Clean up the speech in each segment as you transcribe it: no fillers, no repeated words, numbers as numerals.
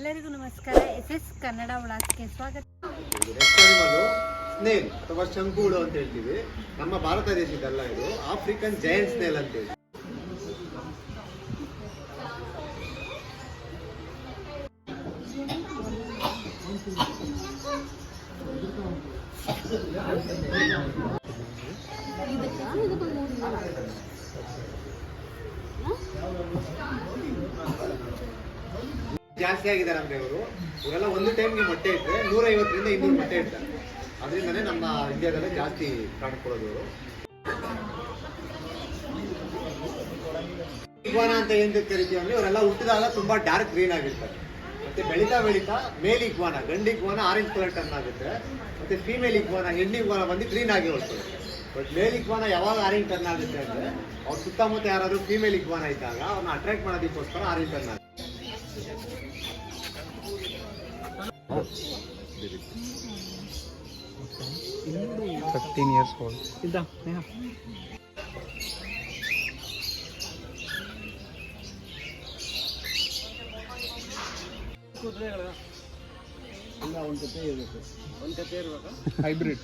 ಎಲ್ಲರಿಗೂ ನಮಸ್ಕಾರ. SS ಕನ್ನಡ ವ್ಲಾಗ್ಸ್ಗೆ ಸ್ವಾಗತ. ಸ್ನೇಲ್ ಅಥವಾ ಶಂಕುಳು ಅಂತ ಹೇಳ್ತೀವಿ. ನಮ್ಮ ಭಾರತ ದೇಶದಲ್ಲ, ಇದು ಆಫ್ರಿಕನ್ ಜೈಂಟ್ ಸ್ನೇಲ್ ಅಂತ ಹೇಳಿ. ಜಾಸ್ತಿ ಆಗಿದ್ದಾರೆ ಅಂದ್ರೆ ಇವರೆಲ್ಲ ಒಂದು ಟೈಮ್ಗೆ ಮೊಟ್ಟೆ ಇಟ್ಟರೆ 150ರಿಂದ 200 ಮೊಟ್ಟೆ ಇಡ್ತಾರೆ. ಅದರಿಂದನೇ ನಮ್ಮ ಇಂಡಿಯಾದಲ್ಲೇ ಜಾಸ್ತಿ ಕಾಣ್ಕೊಳ್ಳೋದು ಇವರು. ಇಗ್ವಾನ ಅಂತ ಏನ್ ಕರಿತೀವಿ ಅಂದ್ರೆ ಇವರೆಲ್ಲ ಹುಟ್ಟಿದಾಗ ತುಂಬಾ ಡಾರ್ಕ್ ಗ್ರೀನ್ ಆಗಿರ್ತಾರೆ. ಮತ್ತೆ ಬೆಳೀತಾ ಮೇಲ್ ಇಗ್ವಾನ, ಗಂಡು ಇಗ್ವಾನ ಆರೆಂಜ್ ಕಲರ್ ಟರ್ನ್ ಆಗುತ್ತೆ. ಮತ್ತೆ ಫೀಮೇಲ್ ಇಗ್ವಾನ, ಹೆಣ್ಣು ಇಗ್ವಾನ ಬಂದು ಗ್ರೀನ್ ಆಗಿ ಹೊಳ್ತದೆ. ಬಟ್ ಮೇಲ್ ಇಗ್ವಾನ ಯಾವಾಗ ಆರೆಂಜ್ ಟರ್ನ್ ಆಗುತ್ತೆ ಅಂದ್ರೆ ಅವ್ರ ಸುತ್ತಮುತ್ತ ಯಾರಾದ್ರೂ ಫೀಮೇಲ್ ಇಗ್ವಾನ ಇದ್ದಾಗ ಅವ್ರನ್ನ ಅಟ್ರಾಕ್ಟ್ ಮಾಡೋದಕ್ಕೋಸ್ಕರ ಆರೆಂಜ್ ಟರ್ನ್ ಆಗುತ್ತೆ. 13 years old. ಹೈಬ್ರಿಡ್.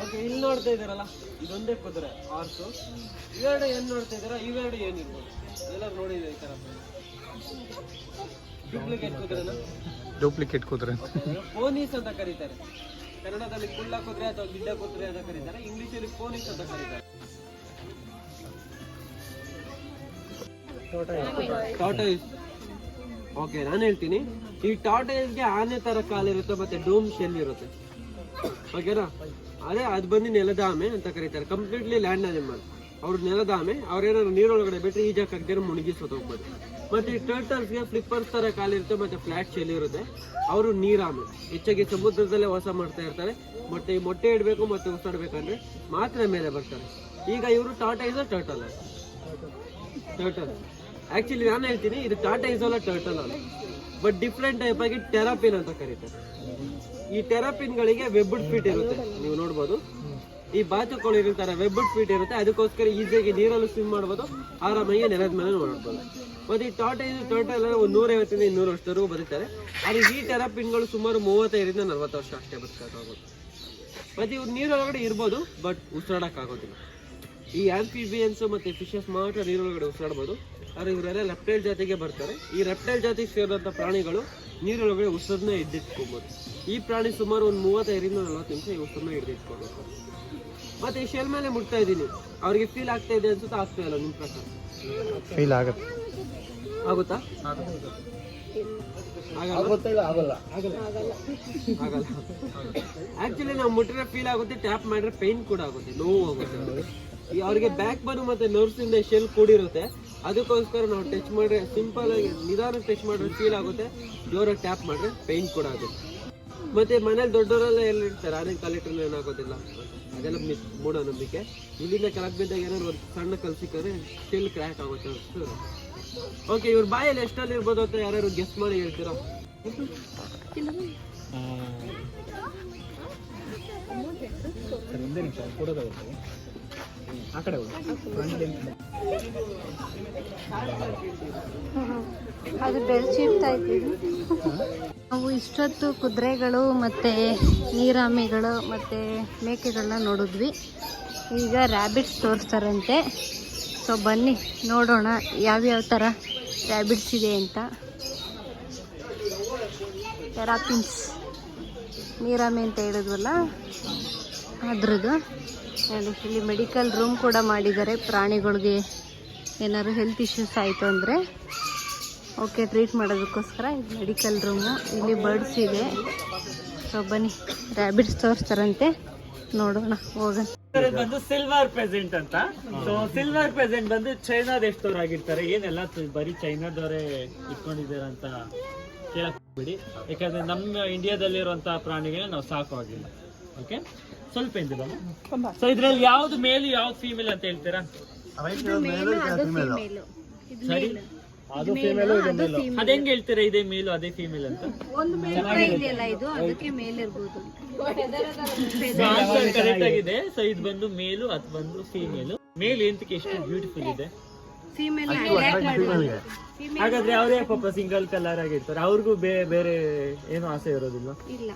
ಓಕೆ, ಇಲ್ಲಿ ನೋಡ್ತಾ ಇದ್ದಾರಲ್ಲ, ಇದೊಂದೇ ಕುದುರೆ ಆರ್ಸು. ಇವೆರಡು ಏನ್ ನೋಡ್ತಾ ಇದ್ದಾರ, ಇವೆರಡು ಏನಿರ್ಬೋದು ಎಲ್ಲ ನೋಡಿದೆ. ಈ ತರ ಡೂಪ್ಲಿಕೇಟ್ ಕುದುರೆ ಪೋನೀಸ್ ಅಂತ ಕರೀತಾರೆ. ಕನ್ನಡದಲ್ಲಿ ಕುಳ್ಳ ಕುದುರೆ ಅಥವಾ ಗಿಡ್ಡ ಕುದುರೆ ಅಂತ ಕರೀತಾರೆ. ಇಂಗ್ಲಿಷಲ್ಲಿ ಪೋನೀಸ್ ಅಂತ ಕರೀತಾರೆ. ಟಾರ್ಟಾಯಿಸ್. ಓಕೆ, ನಾನು ಹೇಳ್ತೀನಿ, ಈ ಟಾರ್ಟಾಯಿಸ್ಗೆ ಆನೆ ತರ ಕಾಲಿರುತ್ತೆ ಮತ್ತೆ ಡೋಮ್ ಶೆಲ್ ಇರುತ್ತೆ. ಓಕೆನಾ? ಅದು ಬಂದು ನೆಲದ ಆಮೆ ಅಂತ ಕರೀತಾರೆ. Completely land animal. ಅವ್ರು ನೆಲದ ಆಮೆ. ಅವ್ರೇನಾದ್ರು ನೀರೊಳಗಡೆ ಬಿಟ್ಟರೆ ಈಜಕ್ಕಾಗ್ದೇ ಮುಳುಗಿಸೋದು ಹೋಗ್ಬೋದು. ಮತ್ತೆ ಈ ಟರ್ಟಲ್ಸ್ಗೆ ಫ್ಲಿಪ್ಪರ್ಸ್ ತರ ಕಾಲಿರುತ್ತೆ ಮತ್ತೆ ಫ್ಲಾಟ್ ಶೆಲ್ ಇರುತ್ತೆ. ಅವರು ನೀರಾಮೆ. ಹೆಚ್ಚಾಗಿ ಸಮುದ್ರದಲ್ಲೇ ವಾಸ ಮಾಡ್ತಾ ಇರ್ತಾರೆ. ಮತ್ತೆ ಈ ಮೊಟ್ಟೆ ಇಡಬೇಕು ಮತ್ತೆ ಉಸಿರಾಡ್ಬೇಕಂದ್ರೆ ಮಾತ್ರ ಮೇಲೆ ಬರ್ತಾರೆ. ಈಗ ಇವರು ಟಾರ್ಟಾಯಿಸ್ ಟರ್ಟಲ್. ಟರ್ಟಲ್ ಆಕ್ಚುಲಿ ನಾನು ಹೇಳ್ತೀನಿ, ಇದು ಟಾರ್ಟಾಯಿಸ್ ಅಲ್ಲ, ಟರ್ಟಲ್ ಅಲ್ಲ, ಬಟ್ ಡಿಫ್ರೆಂಟ್ ಟೈಪ್ ಆಗಿ ಟೆರಾಪಿನ್ ಅಂತ ಕರೀತಾರೆ. ಈ ಟೆರಾಪಿನ್ಗಳಿಗೆ ವೆಬ್ಡ್ ಫೀಟ್ ಇರುತ್ತೆ, ನೀವು ನೋಡ್ಬೋದು. ಈ ಬಾತುಕೋಳಿ ಇರ್ತಾರೆ, ವೆಬ್ಡ್ ಫೀಟ್ ಇರುತ್ತೆ. ಅದಕ್ಕೋಸ್ಕರ ಈಸಿಯಾಗಿ ನೀರಲ್ಲೂ ಸ್ವಿಮ್ ಮಾಡ್ಬೋದು, ಆರಾಮಾಗಿ ನೆಲದ ಮೇಲೆ ನೋಡ್ಬೋದು. ಮತ್ತೆ ಈ ಟರ್ಟಲ್ 150ರಿಂದ 200 ವರ್ಷದವರೆಗೂ ಬದುಕ್ತಾರೆ. ಆದರೆ ಈ ಟೆರಾಪಿನ್ಗಳು ಸುಮಾರು 35ರಿಂದ 40 ವರ್ಷ ಅಷ್ಟೇ ಬದುಕಾಗೋದು. ಮತ್ತೆ ಇವ್ರು ನೀರೊಳಗಡೆ ಇರ್ಬೋದು, ಬಟ್ ಉಸಿರಾಡಕ್ಕಾಗೋದಿಲ್ಲ. ಈ ಆಂಫಿಬಿಯನ್ಸ್ ಮತ್ತೆ ಫಿಶಸ್ ಮಾತ್ರ ನೀರೊಳಗಡೆ ಉಸಿರಾಡ್ಬೋದು. ಆದರೆ ಇವರೆಲ್ಲ ರೆಪ್ಟೈಲ್ ಜಾತಿಗೆ ಬರ್ತಾರೆ. ಈ ರೆಪ್ಟೈಲ್ ಜಾತಿಗೆ ಸೇರಿದಂಥ ಪ್ರಾಣಿಗಳು ನೀರೊಳಗಡೆ ಉಸಿರನ್ನ ಹಿಡಿದಿಟ್ಕೊಬೋದು. ಈ ಪ್ರಾಣಿ ಸುಮಾರು ಒಂದು 35ರಿಂದ 40 ನಿಮಿಷ ಈ ಉಸಿರನ್ನ ಹಿಡಿದಿಟ್ಕೊಬೇಕು. ಮತ್ತೆ ಈ ಶೆಲ್ ಮೇಲೆ ಮುಟ್ತಾ ಇದ್ದೀನಿ, ಅವ್ರಿಗೆ ಫೀಲ್ ಆಗ್ತಾ ಇದೆ ಅನ್ಸುತ್ತಾ? ಆಗ್ತಾ ಇಲ್ಲ ನಿಮ್ಮ ಪ್ರಕಾರ? ಫೀಲ್ ಆಗುತ್ತೆ. ಆಗುತ್ತಾ? ಆಗಲ್ಲ. ಆಕ್ಚುಲಿ ನಾವು ಮುಟ್ಟಿದ್ರೆ ಫೀಲ್ ಆಗುತ್ತೆ, ಟ್ಯಾಪ್ ಮಾಡಿದ್ರೆ ಪೇನ್ ಕೂಡ ಆಗುತ್ತೆ, ನೋವು ಆಗುತ್ತೆ. ಅವ್ರಿಗೆ ಬ್ಯಾಕ್ ಬನ್ ಮತ್ತೆ ನರ್ವ್ಸ್ ಇಂದ ಶೆಲ್ ಕೂಡಿರುತ್ತೆ. ಅದಕ್ಕೋಸ್ಕರ ನಾವು ಟಚ್ ಮಾಡಿದ್ರೆ, ಸಿಂಪಲ್ ಆಗಿ ನಿಧಾನ ಟಚ್ ಮಾಡಿದ್ರೆ ಫೀಲ್ ಆಗುತ್ತೆ, ಜೋರಾಗಿ ಟ್ಯಾಪ್ ಮಾಡಿದ್ರೆ ಪೇನ್ ಕೂಡ ಆಗುತ್ತೆ. ಮತ್ತೆ ಮನೇಲಿ ದೊಡ್ಡವರೆಲ್ಲ ಎಲ್ಲ ಇರ್ತಾರೆ, ಆನೆ ಕಾಲಿಟ್ರೆ ಏನಾಗೋದಿಲ್ಲ, ಅದೆಲ್ಲ ಮೂಢನಂಬಿಕೆ. ಇಲ್ಲಿಂದ ಕೆಳಗೆ ಬಿದ್ದಾಗ ಏನಾದ್ರು ಒಂದು ಸಣ್ಣ ಕಲ್ ಸಿಕ್ಕಿದ್ರೆ ಶೆಲ್ ಕ್ರ್ಯಾಕ್ ಆಗುತ್ತೆ ಅಷ್ಟು. ಓಕೆ, ಇವ್ರ ಬಾಯಲ್ಲಿ ಎಷ್ಟಲ್ಲಿ ಇರ್ಬೋದು ಅಂತ ಯಾರು ಗೆಸ್ ಮಾಡಿ ಹೇಳ್ತೀರಾ? ಅದು ಬೆಳ್ಚಿಡ್ತಾ ಇದ್ದೀವಿ ನಾವು. ಇಷ್ಟೊತ್ತು ಕುದುರೆಗಳು ಮತ್ತು ನೀರಾಮೆಗಳು ಮತ್ತು ಮೇಕೆಗಳನ್ನ ನೋಡಿದ್ವಿ. ಈಗ ರ್ಯಾಬಿಟ್ಸ್ ತೋರಿಸ್ತಾರಂತೆ. ಸೊ ಬನ್ನಿ ನೋಡೋಣ ಯಾವ್ಯಾವ ಥರ ರ್ಯಾಬಿಟ್ಸ್ ಇದೆ ಅಂತ. ಟೆರಾಪಿನ್ಸ್, ನೀರಾಮೆ ಅಂತ ಹೇಳಿದ್ವಲ್ಲ ಅದ್ರದ್ದು. ಇಲ್ಲಿ ಮೆಡಿಕಲ್ ರೂಮ್ ಕೂಡ ಮಾಡಿದ್ದಾರೆ. ಪ್ರಾಣಿಗಳಿಗೆ ಏನಾದ್ರು ಹೆಲ್ತ್ ಇಶ್ಯೂಸ್ ಆಯಿತು ಅಂದರೆ ಓಕೆ ಟ್ರೀಟ್ ಮಾಡೋದಕ್ಕೋಸ್ಕರ ಇದು ಮೆಡಿಕಲ್ ರೂಮು. ಇಲ್ಲಿ ಬರ್ಡ್ಸ್ ಇದೆ. ಸೊ ಬನ್ನಿ ರ್ಯಾಬಿಟ್ಸ್ ತೋರಿಸ್ತಾರಂತೆ, ನೋಡೋಣ, ಹೋಗೋಣ. ಬಂದು ಸಿಲ್ವರ್ ಪ್ರೆಸೆಂಟ್ ಅಂತ. ಸೊ ಸಿಲ್ವರ್ ಪ್ರೆಸೆಂಟ್ ಬಂದು ಚೈನಾ ದೇಶದವ್ರು ಆಗಿರ್ತಾರೆ. ಏನೆಲ್ಲ ಬರೀ ಚೈನಾದವರೇ ಇಟ್ಕೊಂಡಿದ್ದಾರೆ ಅಂತ ಕೇಳಕ್ ಬಿಡಿ, ಯಾಕಂದ್ರೆ ನಮ್ಮ ಇಂಡಿಯಾದಲ್ಲಿರುವಂತ ಪ್ರಾಣಿಗಳನ್ನ ನಾವು ಸಾಕುವಾಗಿಲ್ಲ. ಓಕೆ, ಸ್ವಲ್ಪ ಹಿಂದೆ. ಸೊ ಇದ್ರಲ್ಲಿ ಯಾವ್ದು ಮೇಲ್ ಯಾವ್ದು ಫೀಮೇಲ್ ಅಂತ ಹೇಳ್ತೀರಾ? ಸರಿ, ಅದು ಫೀಮೇಲ್, ಅದ ಹೆಂಗ್ ಹೇಳ್ತೀರಾ? ಇದೇ ಮೇಲು ಅದೇ ಫೀಮೇಲ್ ಅಂತ? ಕರೆಕ್ಟ್ ಆಗಿದೆ. ಸೊ ಇದು ಬಂದು ಮೇಲು, ಅದು ಬಂದು ಫೀಮೇಲು. ಮೇಲ್ ಎಂತಕ್ಕೆ ಎಷ್ಟು ಬ್ಯೂಟಿಫುಲ್ ಇದೆ. ಹಾಗಾದ್ರೆ ಅವರೇ ಪಾಪ ಸಿಂಗಲ್ ಕಲರ್ ಆಗಿರ್ತಾರೆ, ಅವ್ರಿಗೂ ಬೇರೆ ಏನು ಆಸೆ ಇರೋದಿಲ್ಲ?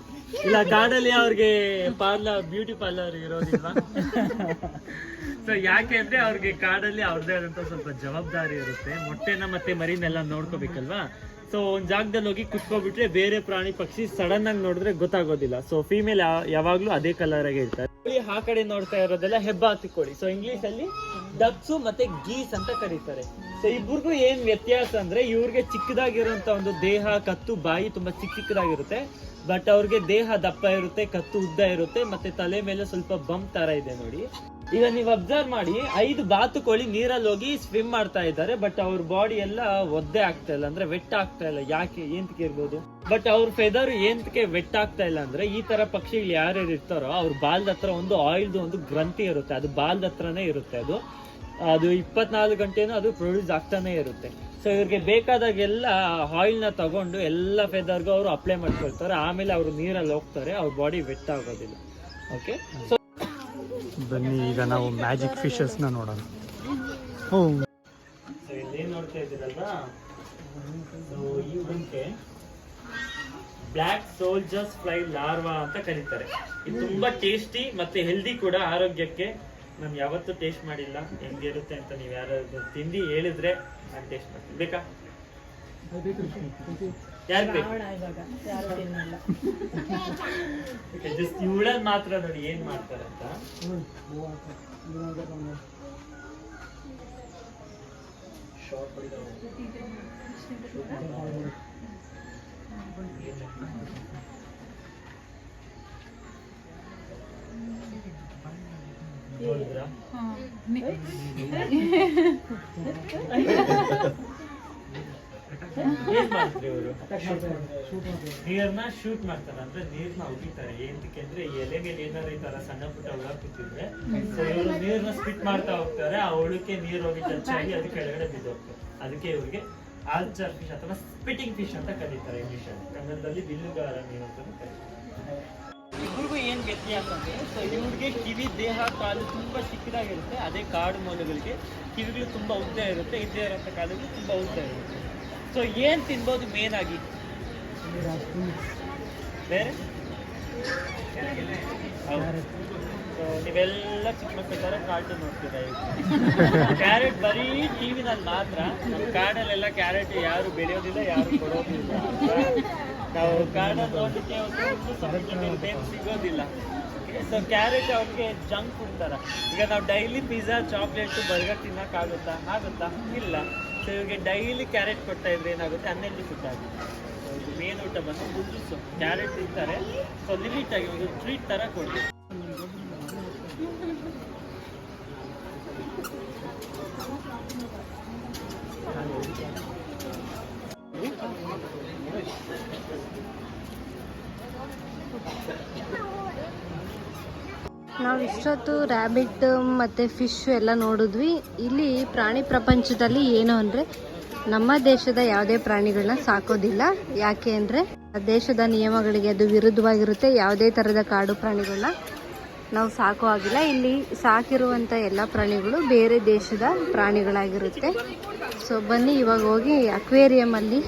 ಇಲ್ಲ ಕಾಡಲ್ಲಿ ಅವ್ರಿಗೆ ಬ್ಯೂಟಿ ಪಾರ್ಲರ್ ಇರೋದಿಲ್ಲ. ಸೊ ಯಾಕೆ ಅಂದ್ರೆ ಅವ್ರಿಗೆ ಕಾಡಲ್ಲಿ ಅವ್ರದೇ ಆದಂತ ಸ್ವಲ್ಪ ಜವಾಬ್ದಾರಿ ಇರುತ್ತೆ, ಮೊಟ್ಟೆನ ಮತ್ತೆ ಮರಿನೆಲ್ಲ ನೋಡ್ಕೋಬೇಕಲ್ವಾ. ಸೊ ಒಂದ್ ಜಾಗದಲ್ಲಿ ಹೋಗಿ ಕುತ್ಕೋಬಿಟ್ರೆ ಬೇರೆ ಪ್ರಾಣಿ ಪಕ್ಷಿ ಸಡನ್ ಆಗಿ ನೋಡಿದ್ರೆ ಗೊತ್ತಾಗೋದಿಲ್ಲ. ಸೊ ಫೀಮೇಲ್ ಯಾವಾಗ್ಲೂ ಅದೇ ಕಲರ್ ಆಗಿ ಇರ್ತಾರೆ. ಆ ಕಡೆ ನೋಡ್ತಾ ಇರೋದೆಲ್ಲ ಹೆಬ್ಬಾತಿ ಕೋಳಿ. ಸೊ ಇಂಗ್ಲಿಷ್ ಅಲ್ಲಿ ಡಕ್ಸು ಮತ್ತೆ ಗೀಸ್ ಅಂತ ಕರೀತಾರೆ. ಸೊ ಇಬ್ಬರಿಗೂ ಏನ್ ವ್ಯತ್ಯಾಸ ಅಂದ್ರೆ ಇವ್ರಿಗೆ ಚಿಕ್ಕದಾಗಿರುವಂತ ಒಂದು ದೇಹ, ಕತ್ತು, ಬಾಯಿ ತುಂಬಾ ಚಿಕ್ಕದಾಗಿರುತ್ತೆ. ಬಟ್ ಅವ್ರಿಗೆ ದೇಹ ದಪ್ಪ ಇರುತ್ತೆ, ಕತ್ತು ಉದ್ದ ಇರುತ್ತೆ, ಮತ್ತೆ ತಲೆ ಮೇಲೆ ಸ್ವಲ್ಪ ಬಂಪ್ ತರ ಇದೆ ನೋಡಿ. ಈಗ ನೀವು ಅಬ್ಸರ್ವ್ ಮಾಡಿ, 5 ಬಾತುಕೋಳಿ ನೀರಲ್ಲಿ ಹೋಗಿ ಸ್ವಿಮ್ ಮಾಡ್ತಾ ಇದ್ದಾರೆ. ಬಟ್ ಅವ್ರ ಬಾಡಿ ಎಲ್ಲ ಒದ್ದೆ ಆಗ್ತಾ ಇಲ್ಲ, ಅಂದ್ರೆ ವೆಟ್ ಆಗ್ತಾ ಇಲ್ಲ. ಯಾಕೆ ಏಂತಕ್ಕೆ ಇರ್ಬೋದು? ಬಟ್ ಅವ್ರ ಫೆದರ್ ಏಂತಕ್ಕೆ ವೆಟ್ ಆಗ್ತಾ ಇಲ್ಲ ಅಂದ್ರೆ, ಈ ತರ ಪಕ್ಷಿಗಳು ಯಾರ್ಯಾರು ಇರ್ತಾರೋ ಅವ್ರ ಬಾಲ್ದ ಹತ್ರ ಒಂದು ಆಯಿಲ್ದು ಒಂದು ಗ್ರಂಥಿ ಇರುತ್ತೆ, ಅದು ಬಾಲ್ದ ಹತ್ರನೇ ಇರುತ್ತೆ. ಅದು 24 ಗಂಟೆನೂ ಅದು ಪ್ರೊಡ್ಯೂಸ್ ಆಗ್ತಾನೆ ಇರುತ್ತೆ. ಸೊ ಇವ್ರಿಗೆ ಬೇಕಾದಾಗೆಲ್ಲ ಆಯಿಲ್ ನ ತಗೊಂಡು ಎಲ್ಲ ಫೆದರ್ಗೂ ಅವರು ಅಪ್ಲೈ ಮಾಡ್ಕೊಳ್ತಾರೆ. ಆಮೇಲೆ ಅವರು ನೀರಲ್ಲಿ ಹೋಗ್ತಾರೆ, ಅವ್ರ ಬಾಡಿ ವೆಟ್ ಆಗೋದಿಲ್ಲ. ಓಕೆ, ಸೊ ಬನ್ನಿ ಈಗ ನಾವು ಮ್ಯಾಜಿಕ್ ಫಿಶಸ್ನ ನೋಡೋಣ. ಇಲ್ಲಿ ನೋಡ್ತಾ ಇದ್ದೀರಲ್ವಾ, ಈ ಹುಂಕೆ ಬ್ಲ್ಯಾಕ್ ಸೋಲ್ಜರ್ಸ್ ಫ್ಲೈ ಲಾರ್ವಾ ಅಂತ ಕರೀತಾರೆ. ಇದು ತುಂಬಾ ಟೇಸ್ಟಿ ಮತ್ತೆ ಹೆಲ್ದಿ ಕೂಡ, ಆರೋಗ್ಯಕ್ಕೆ. ನಾನು ಯಾವತ್ತೂ ಟೇಸ್ಟ್ ಮಾಡಿಲ್ಲ, ಹೆಂಗಿರುತ್ತೆ ಅಂತ ನೀವು ಯಾರಾದ್ರೂ ತಿಂದು ಹೇಳಿದ್ರೆ ನಾನು ಟೇಸ್ಟ್ ಮಾಡ್ತೀನಿ. ಬೇಕಾ? ಯಾರು ಬೇಕು? ಜಸ್ಟ್ ಇವಳಲ್ಲಿ ಮಾತ್ರ ನೋಡಿ ಏನ್ ಮಾಡ್ತಾರೆ ಅಂತ. ನೋಡಿದ್ರಾ? ಏನ್ ಮಾಡ್ತಾರೆ ಇವರು? ನೀರ್ನ ಶೂಟ್ ಮಾಡ್ತಾರೆ, ಅಂದ್ರೆ ನೀರ್ನ ಉಗಿತಾರೆ. ಏನಕ್ಕೆ ಅಂದ್ರೆ ಈ ಎಲೆ ಮೇಲೆ ಏನಾದ್ರು ಈ ತರ ಸಣ್ಣ ಪುಟ್ಟ ಹುಳ ಕೂತಿದ್ರೆ ಇವರು ನೀರ್ನ ಸ್ಪಿಟ್ ಮಾಡ್ತಾ ಹೋಗ್ತಾರೆ. ಆ ಹುಳಕ್ಕೆ ನೀರ್ ಹೋಗಿ ಟಚ್ ಆಗಿ ಅದು ಕೆಳಗಡೆ ಬಿದ್ದು ಹೋಗ್ತಾರೆ. ಅದಕ್ಕೆ ಇವ್ರಿಗೆ ಆಲ್ಚರ್ ಫಿಶ್ ಅಥವಾ ಸ್ಪಿಟಿಂಗ್ ಫಿಶ್ ಅಂತ ಕರೀತಾರೆ ಇಂಗ್ಲಿಷ್ ಅಲ್ಲಿ. ಕನ್ನಡದಲ್ಲಿ ಬಿಲ್ಲುಗಾರ ಮೀನು ಅಂತ ಕರೀತಾರೆ. ಇವ್ರಿಗೂ ಏನ್ ವ್ಯತ್ಯಾಸ ಅಂದ್ರೆ, ಸೊ ಇವ್ರಿಗೆ ಕಿವಿ, ದೇಹ, ಕಾಲು ತುಂಬಾ ಚಿಕ್ಕದಾಗಿರುತ್ತೆ. ಅದೇ ಕಾಡು ಮೊಲಗಳಿಗೆ ಕಿವಿಗಳು ತುಂಬಾ ಉದ್ದ ಇರುತ್ತೆ, ಇದ್ದೇ ಇರೋಂಥ ಕಾಲುಗಳು ತುಂಬಾ ಉದ್ದ ಇರುತ್ತೆ. ಸೊ ಏನ್ ತಿನ್ಬೋದು ಮೇನ್ ಆಗಿ? ಬೇರೆ ನೀವೆಲ್ಲ ಚಿಕ್ಕ ಮಕ್ಕಳ ತರ ಕಾರ್ಟೂನ್ ನೋಡ್ತೀರಾ. ಕ್ಯಾರೆಟ್ ಬರೀ ಟಿವಿನಲ್ಲಿ ಮಾತ್ರ. ನಮ್ಮ ಕಾಡಲ್ಲೆಲ್ಲ ಕ್ಯಾರೆಟ್ ಯಾರು ಬೆಳೆಯೋದಿಲ್ಲ, ಯಾರು ಕೊಡೋದಿಲ್ಲ. ನಾವು ಕಾಡಲ್ಲಿ ನೋಡಲಿಕ್ಕೆ ಒಂದು ಸಿಗೋದಿಲ್ಲ. ಸೊ ಕ್ಯಾರೆಟ್ ಅವ್ರಿಗೆ ಜಂಕ್ ಫುಡ್ ತರ. ಈಗ ನಾವು ಡೈಲಿ ಪಿಜ್ಜಾ, ಚಾಕ್ಲೇಟ್, ಬರ್ಗರ್ ತಿನ್ನೋಕ್ಕಾಗುತ್ತಾ? ಇಲ್ಲ. ಸೊ ಇವ್ರಿಗೆ ಡೈಲಿ ಕ್ಯಾರೆಟ್ ಕೊಡ್ತಾ ಇದ್ರೆ ಏನಾಗುತ್ತೆ? ಅನ್ಹೆಲ್ದಿ ಫುಡ್ ಆಗುತ್ತೆ. ಸೊ ಇದು ಮೇನ್ ಊಟ ಬಂದು ಬುಜ್ಜು. ಕ್ಯಾರೆಟ್ ತಿಂತಾರೆ, ಸೊ ಲಿಮಿಟ್ ಆಗಿ ಒಂದು ಟ್ರೀಟ್ ತರ ಕೊಡ್ಬೇಕು. ನಾವು ಇಷ್ಟೊತ್ತು ರ್ಯಾಬಿಟ್ ಮತ್ತು ಫಿಶ್ ಎಲ್ಲ ನೋಡಿದ್ವಿ. ಇಲ್ಲಿ ಪ್ರಾಣಿ ಪ್ರಪಂಚದಲ್ಲಿ ಏನು ಅಂದರೆ, ನಮ್ಮ ದೇಶದ ಯಾವುದೇ ಪ್ರಾಣಿಗಳನ್ನ ಸಾಕೋದಿಲ್ಲ. ಯಾಕೆ ಅಂದರೆ ದೇಶದ ನಿಯಮಗಳಿಗೆ ಅದು ವಿರುದ್ಧವಾಗಿರುತ್ತೆ. ಯಾವುದೇ ಥರದ ಕಾಡು ಪ್ರಾಣಿಗಳನ್ನ ನಾವು ಸಾಕೋ ಆಗಿಲ್ಲ. ಇಲ್ಲಿ ಸಾಕಿರುವಂಥ ಎಲ್ಲ ಪ್ರಾಣಿಗಳು ಬೇರೆ ದೇಶದ ಪ್ರಾಣಿಗಳಾಗಿರುತ್ತೆ. ಸೊ ಬನ್ನಿ ಇವಾಗ ಹೋಗಿ ಅಕ್ವೇರಿಯಮಲ್ಲಿ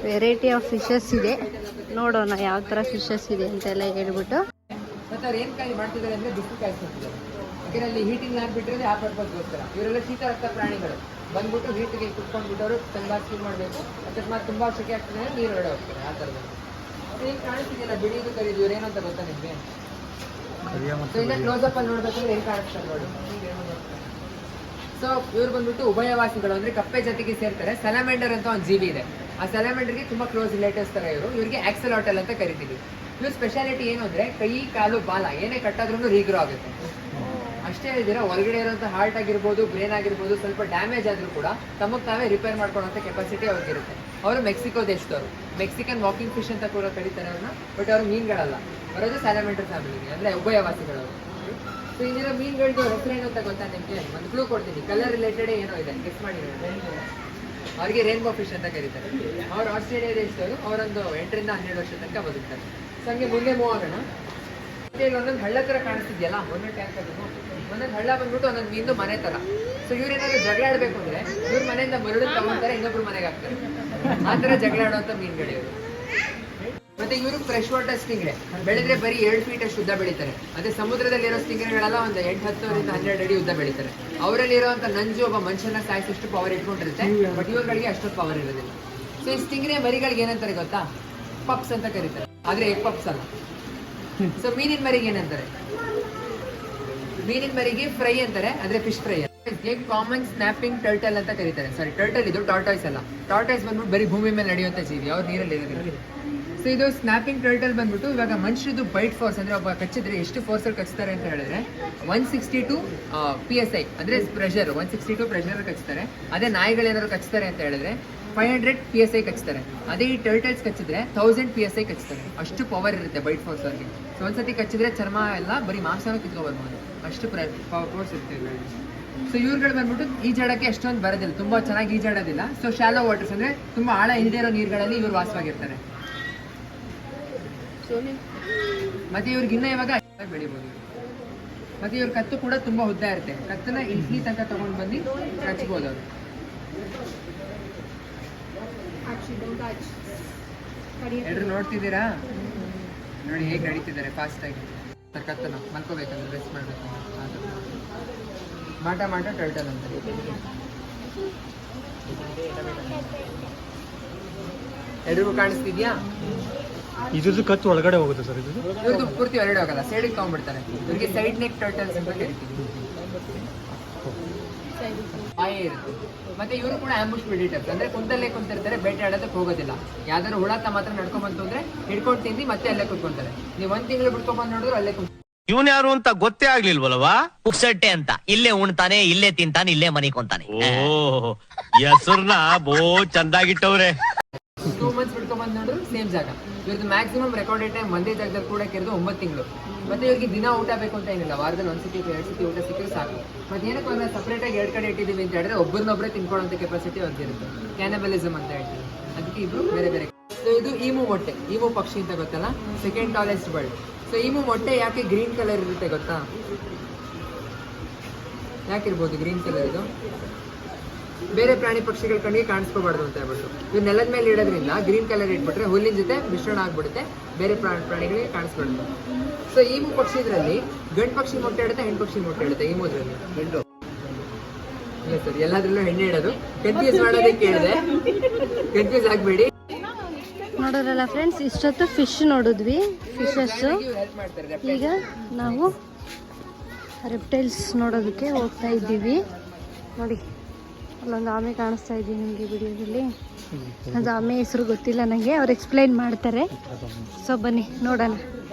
ವೆರೈಟಿ ಆಫ್ ಫಿಶಸ್ ಇದೆ, ನೋಡೋಣ ಯಾವ ಥರ ಫಿಶಸ್ ಇದೆ ಅಂತೆಲ್ಲ ಹೇಳ್ಬಿಟ್ಟು. ಮತ್ತೆ ಅವ್ರು ಏನು ಕಾಯಿ ಮಾಡ್ತಿದ್ದಾರೆ ಅಂದರೆ ಬಿಸಿಲು ಕಾಯಿಸ್ಕೊತಿದ್ದಾರೆ. ಯಾಕೆಂದರೆ ಅಲ್ಲಿ ಹೀಟಿಂಗ್ ಆಗಿಬಿಟ್ಟಿರೋದು ಆ ಪರ್ಪಸ್ಗೋಸ್ಕರ. ಇವರೆಲ್ಲ ಶೀತ ರಕ್ತ ಪ್ರಾಣಿಗಳು ಬಂದ್ಬಿಟ್ಟು ಹೀಟಿಗೆ ಕುತ್ಕೊಂಡ್ಬಿಟ್ಟು ಅವರು ತುಂಬ ಕ್ಲೀನ್ ಮಾಡಬೇಕು. ಅಕಸ್ಮಾತ್ ತುಂಬ ಸೆಕೆ ಆಗ್ತದೆ ಅಂದರೆ ನೀರು ಹೊರಡೆ ಹೋಗ್ತಾರೆ. ಆ ಥರದಲ್ಲಿ ಏನು ಕಾಣಿಸ್ತಿದೆಯಲ್ಲ, ಬಿಡಿದು ಕರೀದು ಇವ್ರು ಏನಂತ ಗೊತ್ತಾ ನಿಮಗೆ? ಸೊ ಇಲ್ಲ ಕ್ಲೋಸಪ್ ಅಲ್ಲಿ ನೋಡ್ಬೇಕಂದ್ರೆ ಏನು ಕಾಣಿಸ್ತಾರೆ ನೋಡಿ. ಸೊ ಇವ್ರು ಬಂದ್ಬಿಟ್ಟು ಉಭಯವಾಸಿಗಳು, ಅಂದರೆ ಕಪ್ಪೆ ಜೊತೆಗೆ ಸೇರ್ತಾರೆ. ಸೆಲಮೆಂಡರ್ ಅಂತ ಒಂದು ಜೀವಿ ಇದೆ. ಆ ಸೆಲಮೆಂಡರ್ಗೆ ತುಂಬ ಕ್ಲೋಸ್ ರಿಲೇಟಿವ್ಸ್ ಥರ ಇವರು. ಇವ್ರಿಗೆ ಆಕ್ಸೆಲಾಟಲ್ ಅಂತ ಕರಿತೀವಿ. ಇವ್ರ ಸ್ಪೆಷಾಲಿಟಿ ಏನು ಅಂದರೆ, ಕೈ, ಕಾಲು, ಬಾಲ ಏನೇ ಕಟ್ಟಾದ್ರೂ ರೀಗ್ರೋ ಆಗುತ್ತೆ. ಅಷ್ಟೇ ಇದ್ದೀರಾ, ಹೊರಗಡೆ ಇರೋಂಥ ಹಾರ್ಟ್ ಆಗಿರ್ಬೋದು, ಬ್ರೇನ್ ಆಗಿರ್ಬೋದು, ಸ್ವಲ್ಪ ಡ್ಯಾಮೇಜ್ ಆದರೂ ಕೂಡ ತಮಗೆ ತಾವೇ ರಿಪೇರ್ ಮಾಡ್ಕೊಳ್ಳೋಂಥ ಕೆಪಾಸಿಟಿ ಅವ್ರಿಗಿರುತ್ತೆ. ಅವರು ಮೆಕ್ಸಿಕೋ ದೇಶದವರು. ಮೆಕ್ಸಿಕನ್ ವಾಕಿಂಗ್ ಫಿಶ್ ಅಂತ ಕೂಡ ಕರೀತಾರೆ ಅವ್ರನ್ನ. ಬಟ್ ಅವರು ಮೀನುಗಳಲ್ಲ, ಬರೋದು ಸ್ಯಾಲಮೆಂಡರ್ ಫ್ಯಾಮಿಲಿಗೆ, ಅಂದರೆ ಉಭಯವಾಸಿಗಳವರು. ಸೊ ಇಂದಿರೋ ಮೀನುಗಳದ್ದು ಹೆಸರು ಏನು ಅಂತ ಗೊತ್ತಾ ನಿಮಗೆ? ಒಂದು ಕ್ಲೂ ಕೊಡ್ತೀನಿ. ಕಲರ್ ರಿಲೇಟೆಡ್ ಏನೋ ಇದೆ, ಗೆಸ್ ಮಾಡಿ. ಅವ್ರಿಗೆ ರೇನ್ಬೋ ಫಿಶ್ ಅಂತ ಕರೀತಾರೆ. ಅವ್ರು ಆಸ್ಟ್ರೇಲಿಯಾ ದೇಶದವರು. ಅವರೊಂದು 8 ರಿಂದ 12 ವರ್ಷ ತನಕ ಬದುಕ್ತಾರೆ. ಸೊ ಹಂಗೆ ಮುಂದೆ ಮೂವ್ ಆಗೋಣ. ಇಲ್ಲಿ ಒಂದೊಂದು ಹಳ್ಳ ಥರ ಕಾಣಿಸ್ತಿದೆಯಲ್ಲ, ಒಂದೊಂದು ಟ್ಯಾಂಕ್ ಅದು ಒಂದೊಂದು ಹಳ್ಳ ಬಂದ್ಬಿಟ್ಟು ಒಂದೊಂದು ಮೀನು ಮನೆ ಥರ. ಸೊ ಇವ್ರೇನಾದ್ರು ಜಗಳ ಆಡ್ಬೇಕು ಅಂದ್ರೆ ಇವ್ರ ಮನೆಯಿಂದ ಮರಳು ತಗೊಂತಾರೆ, ಇನ್ನೊಬ್ರು ಮನೆಗೆ ಹಾಕ್ತಾರೆ. ಆ ತರ ಜಗಳ ಆಡುವಂತ ಮೀನುಗಳು ಇವರು. ಮತ್ತೆ ಇವರು ಫ್ರೆಶ್ ವಾಟರ್ ಸ್ಟಿಂಗ್ರೆ ಬೆಳೆದ್ರೆ ಬರೀ 2 ಫೀಟ್ ಅಷ್ಟು ಉದ್ದ ಬೆಳೀತಾರೆ. ಅದೇ ಸಮುದ್ರದಲ್ಲಿರೋ ಸ್ಟಿಂಗ್ರೆಗಳೆಲ್ಲ ಒಂದು 8-10 12 ಅಡಿ ಉದ್ದ ಬೆಳೀತಾರೆ. ಅವರಲ್ಲಿ ಇರುವಂತ ನಂಜು ಒಬ್ಬ ಮನುಷ್ಯನ ಸಾಯಿಸಷ್ಟು ಪವರ್ ಇಟ್ಕೊಂಡಿರುತ್ತೆ, ಬಟ್ ಇವುಗಳಿಗೆ ಅಷ್ಟೊಂದು ಪವರ್ ಇರೋದಿಲ್ಲ. ಸೊ ಈ ಸ್ಟಿಂಗ್ರೆ ಮರಿಗಳಿಗೆ ಏನಂತಾರೆ ಗೊತ್ತಾ? ಪಪ್ಸ್ ಅಂತ ಕರೀತಾರೆ, ಆದ್ರೆ ಎಗ್ ಪಪ್ಸ್ ಅಲ್ಲ. ಸೊ ಮೀನಿನ ಮರಿಗೆ ಏನಂತಾರೆ? ಮೀನಿನ ಮರಿಗೆ ಫ್ರೈ ಅಂತಾರೆ, ಆದ್ರೆ fish fry. Common snapping turtle ಅಂತ ಕರೀತಾರೆ. ಸಾರಿ, ಟರ್ಟಲ್ ಇದು, ಟಾರ್ಟಾಯ್ಸ್ ಅಲ್ಲ. ಟಾರ್ಟಾಯ್ಸ್ ಬಂದ್ಬಿಟ್ಟು ಬರೀ ಭೂಮಿ ಮೇಲೆ ನಡೆಯುವಂತ ಜೀವಿ, ಅವ್ರು ನೀರಲ್ಲಿ ಇರೋದಿಲ್ಲ. ಸೊ ಇದು ಸ್ನ್ಯಾಪಿಂಗ್ ಟರ್ಟಲ್ ಬಂದ್ಬಿಟ್ಟು ಇವಾಗ ಮನುಷ್ಯದ್ದು ಬೈಟ್ ಫೋರ್ಸ್ ಅಂದ್ರೆ ಒಬ್ಬ ಕಚ್ಚಿದ್ರೆ ಎಷ್ಟು ಫೋರ್ಸ್ ಅಲ್ಲಿ ಕಚ್ತಾರೆ ಅಂತ ಹೇಳಿದ್ರೆ 162 PSI ಅಂದ್ರೆ ಪ್ರೆಷರ್, 162 ಪ್ರೆಷರ್ ಕಚ್ತಾರೆ. ಅದೇ ನಾಯಿಗಳೇನಾದ್ರು ಕಚ್ತಾರೆ ಅಂತ ಹೇಳಿದ್ರೆ 500 PSI ಕಚ್ತಾರೆ. ಅದೇ ಈ ಟರ್ಟಲ್ಸ್ ಕಚ್ಚಿದ್ರೆ 1000 PSI ಕಚ್ತಾರೆ. ಅಷ್ಟು ಪವರ್ ಇರುತ್ತೆ ಬೈಟ್ ಫೋರ್ಸ್ ಅವ್ರಿಗೆ. ಸೊ ಒಂದ್ಸತಿ ಕಚ್ಚಿದ್ರೆ ಚರ್ಮ ಎಲ್ಲ ಬರೀ ಮಾಂಸನೂ ಕಿತ್ಕೊಬರ್ಬೋದು, ಅಷ್ಟು ಫೋರ್ಸ್ ಇರುತ್ತೆ. ಸೊ ಇವ್ರುಗಳು ಬಂದ್ಬಿಟ್ಟು ಈಜಾಡಕ್ಕೆ ಅಷ್ಟೊಂದು ಬರೋದಿಲ್ಲ, ತುಂಬಾ ಚೆನ್ನಾಗಿ ಈಜಾಡೋದಿಲ್ಲ. ಸೊ ಶಾಲೋ ವಾಟರ್ಸ್ ಅಂದ್ರೆ ತುಂಬಾ ಆಳ ಇಲ್ಲದೆ ಇರೋ ನೀರುಗಳಲ್ಲಿ ಇವ್ರು ವಾಸವಾಗಿರ್ತಾರೆ. ಮತ್ತೆ ಇವ್ರಿಗೆ ಇನ್ನ ಇವಾಗ ಬೆಳಿಬಹುದು. ಮತ್ತೆ ಇವ್ರ ಕತ್ತು ಕೂಡ ತುಂಬಾ ಉದ್ದ ಇರುತ್ತೆ. ಕತ್ತನ್ನ ಇಲ್ಲಿ ತನಕ ತಗೊಂಡು ಬಂದು ಕಚ್ಬೋದು ಅವರು. ಎಲ್ರು ನೋಡ್ತಿದ್ದೀರಾ? ನೋಡಿ ಹೇಗೆ ನಡೀತಿದ್ದಾರೆ ಫಾಸ್ಟ್ ಆಗಿ. ಕತ್ತನ ಮಲ್ಕೋಬೇಕಂದ್ರೆ ರೆಸ್ಟ್ ಮಾಡ್ಬೇಕು. ಮಾಟ ಟರ್ಟಲ್ ಅಂತ. ಎಲ್ರಿಗೂ ಕಾಣಿಸ್ತಿದ್ಯಾ? ಇದ್ರದ್ದು ಕತ್ತು ಒಳಗಡೆ ಹೋಗುತ್ತೆ ಸರ್. ಇವ್ರದ್ದು ಪೂರ್ತಿ ಹೊರಗಡೆ ಹೋಗಲ್ಲ, ಸೈಡಿಗೆ ತಗೊಂಡ್ಬಿಡ್ತಾರೆ. ಇವ್ರಿಗೆ ಸೈಡ್ ನೆಕ್ ಟರ್ಟಲ್ಸ್ ಅಂತ ಕರಿತೀವಿ. ಬಾಯೇ ಇರುತ್ತೆ. ಮತ್ತೆ ಇವರು ಕೂಡ ಆಂಬುಷ್ ಪ್ರೆಡಿಟರ್ಸ್ ಅಂದ್ರೆ ಕುಂತಲ್ಲೇ ಕುಂತಿರ್ತಾರೆ, ಬೇಟೆ ಆಡೋದಕ್ಕೆ ಹೋಗೋದಿಲ್ಲ. ಯಾವ್ದಾದ್ರು ಹುಳತ ಮಾತ್ರ ನಡ್ಕೊಂಡ್ಬಂತು ಅಂದ್ರೆ ಹಿಡ್ಕೊಂಡು ತಿಂದು ಮತ್ತೆ ಅಲ್ಲೇ ಕುತ್ಕೊಂತಾರೆ. ನೀವು 1 ತಿಂಗಳು ಬಿಟ್ಕೊಂಡ್ಬಂದು ನೋಡಿದ್ರು ಅಲ್ಲೇ ಕುಂತ. ಇವನ್ ಯಾರು ಅಂತ ಗೊತ್ತೇ ಆಗ್ಲಿಲ್ವಲ್ವಾ? ಪುಕ್ಸಟ್ಟೆ ಅಂತ ಇಲ್ಲೇ ಉಣ್ತಾನೆ, ಇಲ್ಲೇ ತಿಂತಾನೆ, ಇಲ್ಲೇ ಮನಿಕೊಂತಾನೆ. ಓ ಹೆಸರ್ನ ಬೋ ಚಂದಾಗಿಟ್ಟವ್ರೆ. 2 ಮಂತ್ಸ್ ಬಿಟ್ಕೊಂಡ್ಬಂದು ನೋಡಿದ್ರು ಸೇಮ್ ಜಾಗ. ಇವ್ರದ್ದು ಮ್ಯಾಕ್ಸಿಮಮ್ ರೆಕಾರ್ಡೆಡ್ ಟೈಮ್ ಒಂದೇ ಜಾಗದಲ್ಲಿ ಕೂಡ ಕೆರೆದು 9 ತಿಂಗಳು. ಮತ್ತೆ ಇವ್ರಿಗೆ ದಿನ ಊಟ ಬೇಕು ಅಂತ ಏನಿಲ್ಲ, ವಾರದಲ್ಲಿ 1 ಸತಿ 2 ಸತಿ ಊಟ ಸಿಕ್ಕರೆ ಸಾಕು. ಮತ್ತೆ ಏನಕ್ಕೆ ಅಂದ್ರೆ ಸಪ್ರೇಟ್ ಆಗಿ 2 ಕಡೆ ಇಟ್ಟಿದ್ದೀವಿ ಅಂತ ಹೇಳಿದ್ರೆ ಒಬ್ಬರನ್ನೊಬ್ಬರೇ ತಿನ್ಕೊಳ್ಳೋಂಥ ಕೆಪಾಸಿಟಿ ಅವ್ರಿಗಿರುತ್ತೆ. ಕ್ಯಾನಬಲಿಸಮ್ ಅಂತ ಹೇಳ್ತೀವಿ. ಅದಕ್ಕೆ ಇಬ್ರು ಬೇರೆ ಬೇರೆ. ಸೊ ಇದು ಈಮು ಮೊಟ್ಟೆ, ಈಮು ಪಕ್ಷಿ ಅಂತ ಗೊತ್ತಲ್ಲ, ಸೆಕೆಂಡ್ ಟಾಲೆಸ್ಟ್ ಬರ್ಡ್. ಸೊ ಈಮು ಮೊಟ್ಟೆ ಯಾಕೆ ಗ್ರೀನ್ ಕಲರ್ ಇರುತ್ತೆ ಗೊತ್ತಾ? ಯಾಕಿರ್ಬೋದು ಗ್ರೀನ್ ಕಲರ್? ಇದು ಬೇರೆ ಪ್ರಾಣಿ ಪಕ್ಷಿಗಳ ಕಣ್ಣಿಗೆ ಕಾಣಿಸ್ಕೋಬಾರ್ದು ಅಂತ ಹೇಳ್ಬಿಟ್ಟು ಇವ್ರು ನೆಲದ ಮೇಲೆ ಇಡೋದ್ರಿಂದ ಗ್ರೀನ್ ಕಲರ್ ಇಟ್ಬಿಟ್ರೆ ಹುಲ್ಲಿನ ಜೊತೆ ಮಿಶ್ರಣ ಆಗ್ಬಿಡುತ್ತೆ, ಬೇರೆ ಪ್ರಾಣಿಗಳಿಗೆ ಕಾಣಿಸ್ಕೊಳುತ್ತೆ. ಸೊ ಈಮು ಪಕ್ಷಿ ಇದರಲ್ಲಿ ಗಂಡು ಪಕ್ಷಿ ಮೊಟ್ಟೆ ಇಡುತ್ತೆ, ಹೆಣ್ಣು ಪಕ್ಷಿ ಮೊಟ್ಟೆ ಇಡುತ್ತೆ. ಈಮುದ್ರಲ್ಲಿ ಹೆಣ್ಣು ಇಲ್ಲ ಸರ್, ಎಲ್ಲಾದ್ರಲ್ಲೂ ಹೆಣ್ಣೆ ಇಡೋದು. ಕನ್ಫ್ಯೂಸ್ ಮಾಡೋದಕ್ಕೆ ಹೇಳಿದೆ, ಕನ್ಫ್ಯೂಸ್ ಆಗಬೇಡಿ. ನೋಡೋರಲ್ಲ ಫ್ರೆಂಡ್ಸ್, ಇಷ್ಟೊತ್ತು ಫಿಶ್ ನೋಡಿದ್ವಿ, ಫಿಶಸ್. ಈಗ ನಾವು ರೆಪ್ಟೈಲ್ಸ್ ನೋಡೋದಕ್ಕೆ ಹೋಗ್ತಾ ಇದ್ದೀವಿ. ನೋಡಿ ಅಲ್ಲೊಂದು ಆಮೆ ಕಾಣಿಸ್ತಾ ಇದ್ದೀವಿ ನಿಮಗೆ ವಿಡಿಯೋದಲ್ಲಿ. ಅದು ಆಮೆ ಹೆಸರು ಗೊತ್ತಿಲ್ಲ ನನಗೆ, ಅವ್ರು ಎಕ್ಸ್ಪ್ಲೈನ್ ಮಾಡ್ತಾರೆ. ಸೊ ಬನ್ನಿ ನೋಡೋಣ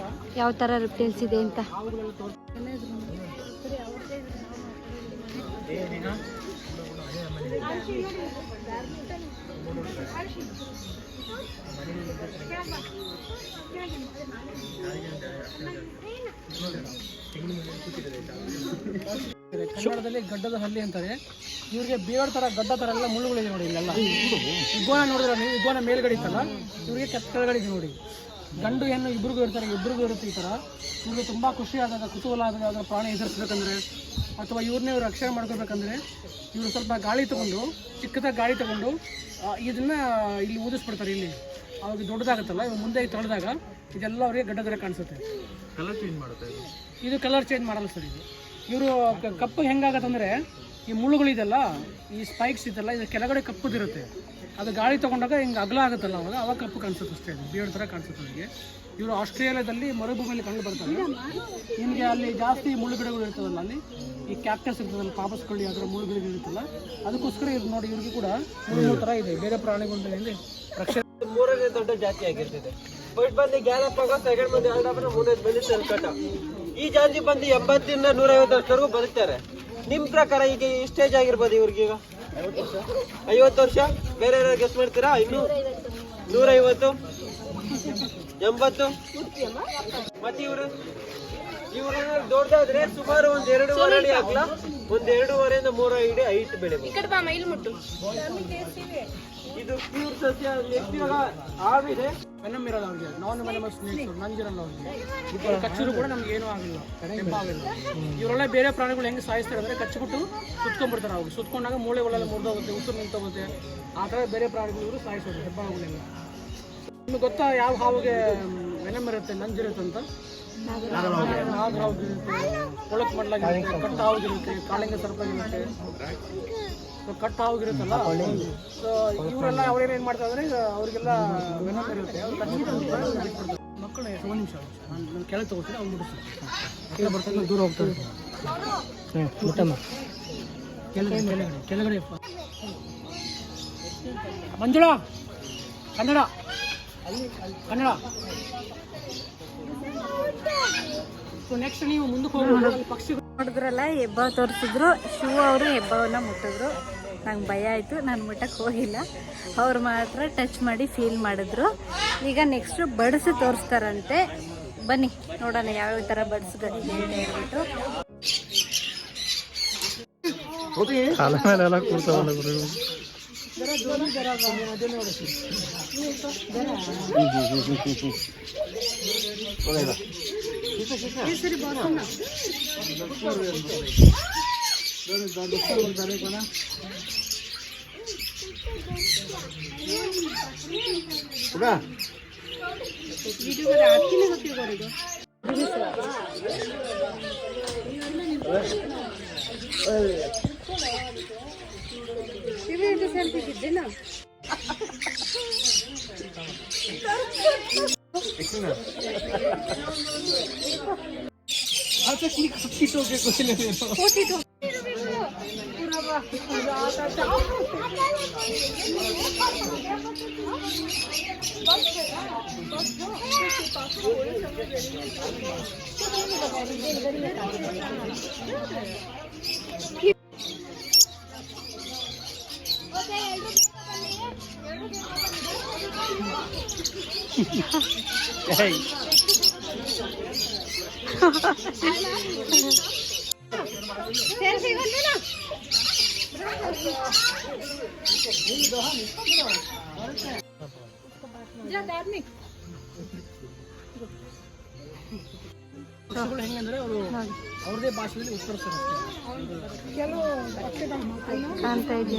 ಯಾವ ಥರ ರೆಪ್ಟೈಲ್ಸ್ ಇದೆ ಅಂತ. ಕನ್ನಡದಲ್ಲಿ ಗಡ್ಡದ ಹಲ್ಲಿ ಅಂತಾರೆ. ಇವ್ರಿಗೆ ಬೇವರ್ ತರ ಗಡ್ಡ ತರ ಎಲ್ಲ ಮುಳ್ಳುಗಳಿದೆ ನೋಡಿ. ಇಲ್ಲೆಲ್ಲ ಇಗ್ವಾನ ನೋಡಿದ್ರೆ ನೀವು, ಇಗ್ವಾನ ಮೇಲ್ಗಡೆ ಇತ್ತಲ್ಲ, ಇವ್ರಿಗೆ ಕೆಳಗಡೆ ಇದೆ ನೋಡಿ. ಗಂಡು ಹೆಣ್ಣು ಇಬ್ರಿಗೂ ಇರ್ತಾರೆ, ಇಬ್ರಿಗೂ ಇರುತ್ತೆ ಈ ಥರ. ಇವ್ರಿಗೆ ತುಂಬ ಖುಷಿ ಆದಾಗ, ಕುತೂಹಲ ಆದಾಗ ಅದರ ಪ್ರಾಣಿ ಎದುರಿಸ್ಬೇಕಂದ್ರೆ ಅಥವಾ ಇವ್ರನ್ನೇ ಇವ್ರು ರಕ್ಷಣೆ ಮಾಡ್ಕೋಬೇಕಂದ್ರೆ ಇವರು ಸ್ವಲ್ಪ ಗಾಳಿ ತೊಗೊಂಡು, ಚಿಕ್ಕದಾಗಿ ಗಾಳಿ ತೊಗೊಂಡು ಇದನ್ನು ಇಲ್ಲಿ ಊದಿಸ್ಬಿಡ್ತಾರೆ. ಇಲ್ಲಿ ಅವಾಗ ದೊಡ್ಡದಾಗುತ್ತಲ್ಲ, ಇವಾಗ ಮುಂದೆ ತೊಳೆದಾಗ ಇದೆಲ್ಲ ಅವರಿಗೆ ಗಡ್ಡ ಥರ ಕಾಣಿಸುತ್ತೆ. ಕಲರ್ ಚೇಂಜ್ ಮಾಡುತ್ತೆ ಇದು ಕಲರ್ ಚೇಂಜ್ ಮಾಡಲ್ಲ ಸರ್. ಇದು ಇವರು ಕಪ್ಪು ಹೆಂಗಾಗತ್ತಂದರೆ, ಈ ಮುಳ್ಳುಗಳಿದೆಲ್ಲ, ಈ ಸ್ಪೈಕ್ಸ್ ಇದೆಲ್ಲ, ಇದು ಕೆಳಗಡೆ ಕಪ್ಪುದಿರುತ್ತೆ. ಅದು ಗಾಳಿ ತೊಗೊಂಡಾಗ ಹಿಂಗೆ ಅಗಲ ಆಗುತ್ತಲ್ಲ, ಅವಾಗ ಕಪ್ಪು ಕಾಣಿಸುತ್ತೆ ಅಷ್ಟೇ. ಇದು ಬಿಯರ್ಡ್ ಥರ ಕಾಣಿಸುತ್ತೆ ಅವರಿಗೆ. ಇವರು ಆಸ್ಟ್ರೇಲಿಯಾದಲ್ಲಿ ಮರುಭೂಮಿಯಲ್ಲಿ ಕಂಡು ಬರ್ತಾರೆ. ನಿಮಗೆ ಅಲ್ಲಿ ಜಾಸ್ತಿ ಮುಳ್ಳುಗಿಡಗಳು ಇರ್ತದಲ್ಲ, ಅಲ್ಲಿ ಈ ಕ್ಯಾಕ್ಟಸ್ ಇರ್ತದಲ್ಲ, ಪಾಪಸ್ಕೊಳ್ಳಿ ಅದರ ಮುಳ್ಳುಗಿಡಗಳು ಇರುತ್ತಲ್ಲ, ಅದಕ್ಕೋಸ್ಕರ ಇದು ನೋಡಿ ಇವ್ರಿಗೆ ಕೂಡ ಮುಳ್ಳು ಥರ ಇದೆ. ಬೇರೆ ಪ್ರಾಣಿಗಳಿಂದ ರಕ್ಷಣೆ. 3ನೇ ದೊಡ್ಡ ಜಾತಿ ಆಗಿರ್ತದೆ. ಫಸ್ಟ್ ಬಂದು ಗ್ಯಾಲಪ್ ಆಗೋ, ಸೆಕೆಂಡ್ ಬಂದು ಆಲ್ಡಾಪನ, 3ನೇದು ಬಂದು ಸೆಲ್ಕಟ. ಈ ಜಾತಿ ಬಂದು 80ರಿಂದ 150 ವರ್ಷವರೆಗೂ ಬದುಕ್ತಾರೆ. ನಿಮ್ ಪ್ರಕಾರ ಈಗ ಈ ಸ್ಟೇಜ್ ಆಗಿರ್ಬೋದು ಇವ್ರಿಗೆ? ಈಗ 50 ವರ್ಷ. ಬೇರೆ ಯಾರು ಗೆಸ್ ಮಾಡ್ತೀರಾ? ಇನ್ನು 150, 80. ಮತ್ತೆ ಇವರು ಇವ್ರೇನಾದ್ರು ದೊಡ್ಡದಾದ್ರೆ ಸುಮಾರು ಒಂದ್ 2.5 ಅಡಿ ಅಗಲ, ಒಂದ್ 2.5 ಇಂದ 3 ಅಡಿ ಹೈಟ್ ಬೆಳೆಬಹುದು. ಇದು ಪ್ಯೂರ್ ಸಸ್ಯ. ನೆಕ್ಸ್ಟ್ ಇವಾಗ ಹಾವಿದೆ, ವೆನಮ್ ಇರಲ್ಲ ಅವ್ರಿಗೆ, ನಾನ್ ವೆನಮಸ್ ಸ್ನೇಕ್ಸ್, ನಂಜಿರಲ್ಲ ಅವ್ರಿಗೆ. ಕಚ್ಚಿದ್ರು ಕೂಡ ನಮ್ಗೆ ಏನೂ ಆಗಿಲ್ಲ, ಕೆಂಪ ಆಗಿಲ್ಲ. ಇವರೆಲ್ಲ ಬೇರೆ ಪ್ರಾಣಿಗಳು ಹೆಂಗೆ ಸಾಯಿಸ್ತಾರೆ ಅಂದರೆ ಕಚ್ಚಿಬಿಟ್ಟು ಸುತ್ಕೊಂಡ್ಬಿಡ್ತಾರೆ. ಅವ್ರಿಗೆ ಸುತ್ಕೊಂಡಾಗ ಮೂಳೆಗಳೆಲ್ಲ ಮುರಿದೋಗುತ್ತೆ, ಉಸಿರು ನಿಂತೋಗುತ್ತೆ. ಆ ಥರ ಬೇರೆ ಪ್ರಾಣಿಗಳು ಇವರು ಸಾಯಿಸೋದು ಹೆಬ್ಬಾವುಗಳೆಲ್ಲ. ನಿಮ್ಗೆ ಗೊತ್ತಾ ಯಾವ ಹಾವಿಗೆ ವೆನಮ್ ಇರುತ್ತೆ, ನಂಜಿರುತ್ತೆ ಅಂತ? ನಾಗ ಹಾವಿಗಿರುತ್ತೆ, ಕೊಳಕ್ ಮಡ್ಲಾಗಿರುತ್ತೆ, ಕಟ್ಟ ಹಾವಿಗಿರುತ್ತೆ, ಕಾಳಿಂಗ ಸರ್ಪಾಗಿರುತ್ತೆ. ಸೊ ಕಟ್ ಹಾವಿಗಿರುತ್ತಲ್ಲ, ಸೊ ಇವರೆಲ್ಲ ಅವ್ರೇನು ಮಾಡ್ತಾರೆ ಅಂದರೆ ಅವ್ರಿಗೆಲ್ಲ ವೆನಮ್ ಇರುತ್ತೆ. ಮಕ್ಕಳು ಒಂದು ನಿಮಿಷ ನಾನು ಕೆಳಗೆ ತಗೋತೀನಿ, ಅವ್ನು ಬಿಡಿಸ್ತೀನಿ. ಕೆಳಗೆ ಬರ್ತಾನೆ ದೂರ ಹೋಗ್ತಾರೆ. ಮುಟ್ಟಮ್ಮ ಕೆಳಗಡೆ ಮಂಜುಳ ಕನ್ನಡ ಕನ್ನಡ. ಸೊ ನೆಕ್ಸ್ಟ್ ನೀವು ಮುಂದಕ್ಕೆ ಹೋಗಿ ಪಕ್ಷಿ ನೋಡಿದ್ರಲ್ಲ, ಹೆಬ್ಬ ತೋರಿಸಿದ್ರು. ಶಿವ ಅವರು ಹೆಬ್ಬವನ್ನ ಮುಟ್ಟಿದ್ರು. ನಂಗೆ ಭಯ ಆಯಿತು, ನಾನು ಮುಟ್ಟಕ್ಕೆ ಹೋಗಿಲ್ಲ. ಅವ್ರು ಮಾತ್ರ ಟಚ್ ಮಾಡಿ ಫೀಲ್ ಮಾಡಿದ್ರು. ಈಗ ನೆಕ್ಸ್ಟು ಬಡ್ಸು ತೋರಿಸ್ತಾರಂತೆ. ಬನ್ನಿ ನೋಡೋಣ ಯಾವ್ಯಾವ ಥರ ಬಡ್ಸ್ಗಳಿದೆ ಅಂತ ಹೇಳ್ಬಿಟ್ಟು. ಕಾಲ ಮೇಲೆಲ್ಲ ಕೂರ್ತಾವಲ್ಲ ಗುರು. ಪಕ್ಷಿಗಳು ಹೆಂಗಂದ್ರೆ ಅವರು ಅವ್ರದೇ ಭಾಷೆಯಲ್ಲಿ ಉತ್ತರಿಸ್ತಾರೆ. ಕೆಲವು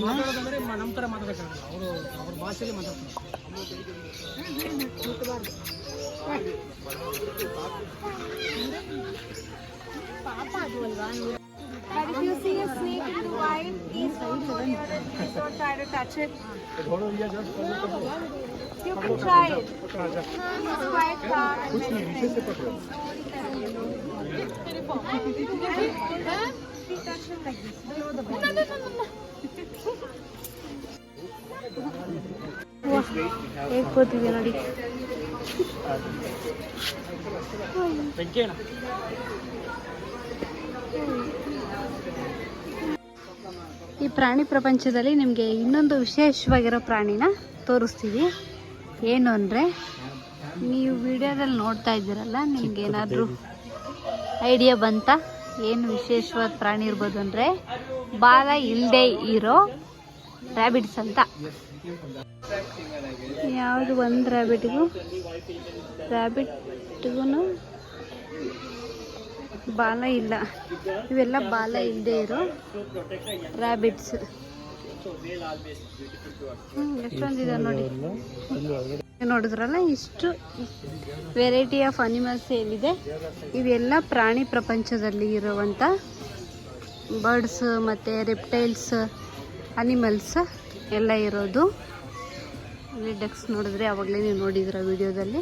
ಮಾತಾಡೋದಂದ್ರೆ ನಮ್ಮ ಥರ ಮಾತಾಡೋಕ್ಕಾಗಲ್ಲ, ಅವರು ಅವ್ರ ಭಾಷೆಯಲ್ಲಿ ಮಾತಾಡ್ತಾರೆ. But if you see a snake in the wild, please don't go near it. Please don't try to touch it. You can try it. It's quite calm and meditative. Please touch him like this. Below the body. ಹೇಗೆ ಕೂತಿದೆ ನೋಡಿ. ಈ ಪ್ರಾಣಿ ಪ್ರಪಂಚದಲ್ಲಿ ನಿಮಗೆ ಇನ್ನೊಂದು ವಿಶೇಷವಾಗಿರೋ ಪ್ರಾಣಿನ ತೋರಿಸ್ತೀವಿ. ಏನು ಅಂದರೆ, ನೀವು ವಿಡಿಯೋದಲ್ಲಿ ನೋಡ್ತಾ ಇದ್ದೀರಲ್ಲ, ನಿಮ್ಗೆ ಏನಾದರೂ ಐಡಿಯಾ ಬಂತಾ ಏನು ವಿಶೇಷವಾದ ಪ್ರಾಣಿ ಇರ್ಬೋದು ಅಂದರೆ, ಬಾಲ ಇಲ್ಲದೆ ಇರೋ ರ್ಯಾಬಿಟ್ಸ್ ಅಂತ. ಯಾವುದು ಒಂದು ರ್ಯಾಬಿಟ್ಗೂ ಬಾಲ ಇಲ್ಲ. ಇವೆಲ್ಲ ಬಾಲ ಇಲ್ಲದೆ ಇರೋ ರ್ಯಾಬಿಟ್ಸ್. ಎಷ್ಟೊಂದಿದೆ ನೋಡಿ. ನೋಡಿದ್ರಲ್ಲ, ಇಷ್ಟು ವೆರೈಟಿ ಆಫ್ ಅನಿಮಲ್ಸ್ ಏನಿದೆ, ಇವೆಲ್ಲ ಪ್ರಾಣಿ ಪ್ರಪಂಚದಲ್ಲಿ ಇರುವಂಥ ಬರ್ಡ್ಸ್ ಮತ್ತು ರೆಪ್ಟೈಲ್ಸ್, ಅನಿಮಲ್ಸ್ ಎಲ್ಲ ಇರೋದು. ಇಲ್ಲಿ ಡಕ್ಸ್ ನೋಡಿದ್ರೆ ಆವಾಗಲೇ ನೀವು ನೋಡಿದ್ರ ವಿಡಿಯೋದಲ್ಲಿ.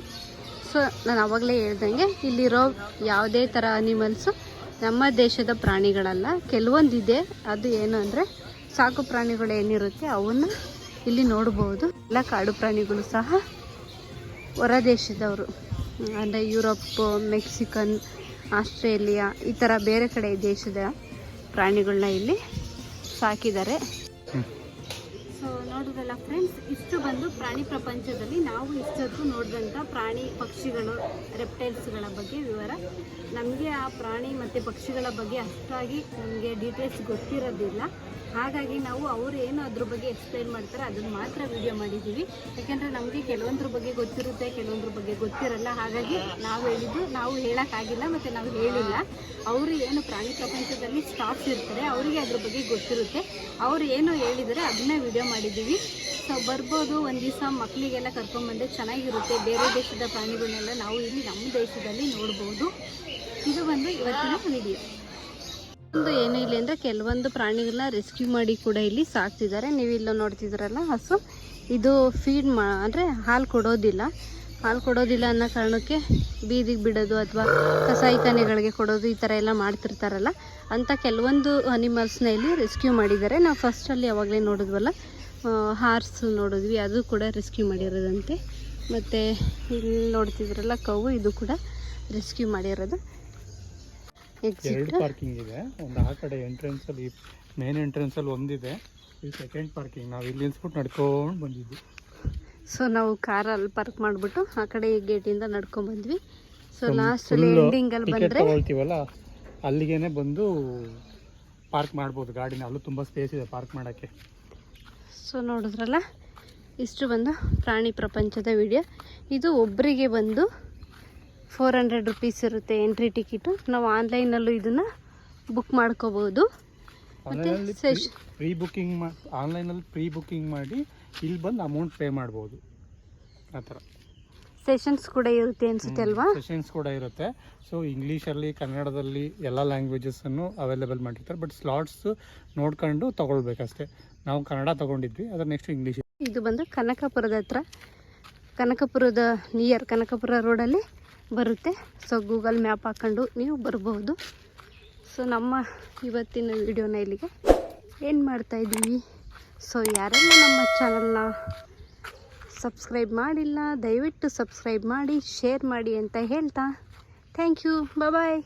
ಸೊ ನಾನು ಆವಾಗಲೇ ಹೇಳ್ದಂಗೆ, ಇಲ್ಲಿರೋ ಯಾವುದೇ ಥರ ಅನಿಮಲ್ಸು ನಮ್ಮ ದೇಶದ ಪ್ರಾಣಿಗಳಲ್ಲ. ಕೆಲವೊಂದಿದೆ, ಅದು ಏನು ಅಂದರೆ ಸಾಕು ಪ್ರಾಣಿಗಳು ಏನಿರುತ್ತೆ ಅವನ್ನ ಇಲ್ಲಿ ನೋಡ್ಬೋದು. ಎಲ್ಲ ಕಾಡು ಪ್ರಾಣಿಗಳು ಸಹ ಹೊರ ದೇಶದವರು, ಅಂದರೆ ಯುರೋಪ್, ಮೆಕ್ಸಿಕನ್, ಆಸ್ಟ್ರೇಲಿಯಾ ಈ ಥರ ಬೇರೆ ಕಡೆ ದೇಶದ ಪ್ರಾಣಿಗಳನ್ನ ಇಲ್ಲಿ ಸಾಕಿದ್ದಾರೆ. ಸೊ ನೋಡಿದ್ರಲ್ಲ ಫ್ರೆಂಡ್ಸ್, ಇಷ್ಟು ಬಂದು ಪ್ರಾಣಿ ಪ್ರಪಂಚದಲ್ಲಿ ನಾವು ಇಷ್ಟೊತ್ತು ನೋಡಿದಂಥ ಪ್ರಾಣಿ ಪಕ್ಷಿಗಳು ರೆಪ್ಟೈಲ್ಸ್ಗಳ ಬಗ್ಗೆ ವಿವರ. ನಮಗೆ ಆ ಪ್ರಾಣಿ ಮತ್ತು ಪಕ್ಷಿಗಳ ಬಗ್ಗೆ ಅಷ್ಟಾಗಿ ನಮಗೆ ಡೀಟೇಲ್ಸ್ ಗೊತ್ತಿರೋದಿಲ್ಲ. ಹಾಗಾಗಿ ನಾವು ಅವರು ಏನು ಅದ್ರ ಬಗ್ಗೆ ಎಕ್ಸ್ಪ್ಲೈನ್ ಮಾಡ್ತಾರೆ ಅದನ್ನು ಮಾತ್ರ ವಿಡಿಯೋ ಮಾಡಿದ್ದೀವಿ. ಯಾಕೆಂದರೆ ನಮಗೆ ಕೆಲವೊಂದ್ರ ಬಗ್ಗೆ ಗೊತ್ತಿರುತ್ತೆ, ಕೆಲವೊಂದ್ರ ಬಗ್ಗೆ ಗೊತ್ತಿರಲ್ಲ. ಹಾಗಾಗಿ ನಾವು ಹೇಳಿದ್ದು ನಾವು ಹೇಳೋಕ್ಕಾಗಿಲ್ಲ ಮತ್ತು ನಾವು ಹೇಳಿಲ್ಲ. ಅವರು ಏನು ಪ್ರಾಣಿ ಪ್ರಪಂಚದಲ್ಲಿ ಸ್ಟಾಫ್ಸ್ ಇರ್ತಾರೆ ಅವರಿಗೆ ಅದ್ರ ಬಗ್ಗೆ ಗೊತ್ತಿರುತ್ತೆ. ಅವರು ಏನು ಹೇಳಿದರೆ ಅದನ್ನೇ ವಿಡಿಯೋ ಮಾಡಿದ್ದೀವಿ. ಸೊ ಬರ್ಬೋದು, ಒಂದು ದಿವಸ ಮಕ್ಕಳಿಗೆಲ್ಲ ಕರ್ಕೊಂಡ್ಬಂದರೆ ಚೆನ್ನಾಗಿರುತ್ತೆ. ಬೇರೆ ದೇಶದ ಪ್ರಾಣಿಗಳನ್ನೆಲ್ಲ ನಾವು ಇಲ್ಲಿ ನಮ್ಮ ದೇಶದಲ್ಲಿ ನೋಡ್ಬೋದು. ಇದು ಬಂದು ಇವತ್ತಿನ ವಿಡಿಯೋ. ಒಂದು ಏನು ಇಲ್ಲ ಅಂದರೆ ಕೆಲವೊಂದು ಪ್ರಾಣಿಗಳನ್ನ ರೆಸ್ಕ್ಯೂ ಮಾಡಿ ಕೂಡ ಇಲ್ಲಿ ಸಾಕ್ತಿದ್ದಾರೆ. ನೀವು ಇಲ್ಲ ನೋಡ್ತಿದ್ದೀರಲ್ಲ ಹಸು, ಇದು ಫೀಡ್ ಅಂದರೆ ಹಾಲು ಕೊಡೋದಿಲ್ಲ ಅನ್ನೋ ಕಾರಣಕ್ಕೆ ಬೀದಿಗೆ ಬಿಡೋದು ಅಥವಾ ಕಸಾಯಿಖಾನೆಗಳಿಗೆ ಕೊಡೋದು ಈ ಥರ ಎಲ್ಲ ಮಾಡ್ತಿರ್ತಾರಲ್ಲ, ಅಂಥ ಕೆಲವೊಂದು ಅನಿಮಲ್ಸ್ನ ಇಲ್ಲಿ ರೆಸ್ಕ್ಯೂ ಮಾಡಿದ್ದಾರೆ. ನಾವು ಫಸ್ಟಲ್ಲಿ ಯಾವಾಗಲೇ ನೋಡಿದ್ವಲ್ಲ ಹಾರ್ಸ್ ನೋಡಿದ್ವಿ, ಅದು ಕೂಡ ರೆಸ್ಕ್ಯೂ ಮಾಡಿರೋದಂತೆ. ಮತ್ತು ಇಲ್ಲಿ ನೋಡ್ತಿದ್ರಲ್ಲ ಕವು, ಇದು ಕೂಡ ರೆಸ್ಕ್ಯೂ ಮಾಡಿರೋದು. ಎರಡು ಪಾರ್ಕಿಂಗ್ ಇದೆ. ಒಂದು ಆ ಕಡೆ ಎಂಟ್ರೆನ್ಸಲ್ಲಿ, ಮೇನ್ ಎಂಟ್ರೆನ್ಸಲ್ಲಿ ಒಂದಿದೆ, ಇದು ಸೆಕೆಂಡ್ ಪಾರ್ಕಿಂಗ್. ನಾವು ಇಲ್ಲಿ ನಿಲ್ಸ್ಬಿಟ್ಟು ನಡ್ಕೊಂಡು ಬಂದಿದ್ವಿ. ಸೊ ನಾವು ಕಾರಲ್ಲಿ ಪಾರ್ಕ್ ಮಾಡಿಬಿಟ್ಟು ಆ ಕಡೆ ಗೇಟಿಂದ ನಡ್ಕೊಂಡ್ಬಂದ್ವಿ. ಸೊ ಲಾಸ್ಟಲ್ಲಿ ಎಂಡಿಂಗಲ್ಲಿ ಬಂದರೆ ತಗೊಳ್ತೀವಲ್ಲ ಅಲ್ಲಿಗೇನೆ ಬಂದು ಪಾರ್ಕ್ ಮಾಡ್ಬೋದು ಗಾಡಿನ. ಅಲ್ಲೂ ತುಂಬ ಸ್ಪೇಸ್ ಇದೆ ಪಾರ್ಕ್ ಮಾಡೋಕ್ಕೆ. ಸೊ ನೋಡಿದ್ರಲ್ಲ, ಇಷ್ಟು ಬಂದು ಪ್ರಾಣಿ ಪ್ರಪಂಚದ ವಿಡಿಯೋ. ಇದು ಒಬ್ಬರಿಗೆ ಬಂದು 400 ರುಪೀಸ್ ಇರುತ್ತೆ ಎಂಟ್ರಿ ಟಿಕೆಟು. ನಾವು ಆನ್ಲೈನಲ್ಲೂ ಇದನ್ನು ಬುಕ್ ಮಾಡ್ಕೋಬೋದು. ಮತ್ತು ಆನ್ಲೈನಲ್ಲಿ ಪ್ರೀ ಬುಕ್ಕಿಂಗ್ ಮಾಡಿ ಇಲ್ಲಿ ಬಂದು ಅಮೌಂಟ್ ಪೇ ಮಾಡ್ಬೋದು. ಆ ಥರ ಸೆಷನ್ಸ್ ಕೂಡ ಇರುತ್ತೆ ಅನಿಸುತ್ತೆ ಅಲ್ವಾ? ಸೆಷನ್ಸ್ ಕೂಡ ಇರುತ್ತೆ. ಸೊ ಇಂಗ್ಲೀಷಲ್ಲಿ, ಕನ್ನಡದಲ್ಲಿ ಎಲ್ಲ ಲ್ಯಾಂಗ್ವೇಜಸನ್ನು ಅವೈಲೇಬಲ್ ಮಾಡಿರ್ತಾರೆ. ಬಟ್ ಸ್ಲಾಟ್ಸ್ ನೋಡ್ಕೊಂಡು ತೊಗೊಳ್ಬೇಕಷ್ಟೇ. ನಾವು ಕನ್ನಡ ತೊಗೊಂಡಿದ್ವಿ, ಅದರ ನೆಕ್ಸ್ಟ್ ಇಂಗ್ಲೀಷ್. ಇದು ಬಂದು ಕನಕಪುರದ ಹತ್ರ, ಕನಕಪುರದ ನಿಯರ್ ಕನಕಪುರ ರೋಡಲ್ಲಿ ಬರುತ್ತೆ. ಸೊ ಗೂಗಲ್ ಮ್ಯಾಪ್ ಹಾಕ್ಕೊಂಡು ನೀವು ಬರ್ಬೋದು. ಸೊ ನಮ್ಮ ಇವತ್ತಿನ ವಿಡಿಯೋನ ಇಲ್ಲಿಗೆ ಏನು ಮಾಡ್ತಾಯಿದ್ದೀವಿ. ಸೊ ಯಾರೆಲ್ಲ ನಮ್ಮ ಚಾನಲ್ನ ಸಬ್ಸ್ಕ್ರೈಬ್ ಮಾಡಿಲ್ಲ ದಯವಿಟ್ಟು ಸಬ್ಸ್ಕ್ರೈಬ್ ಮಾಡಿ, ಶೇರ್ ಮಾಡಿ ಅಂತ ಹೇಳ್ತಾ ಥ್ಯಾಂಕ್ ಯು. ಬಾಯ್.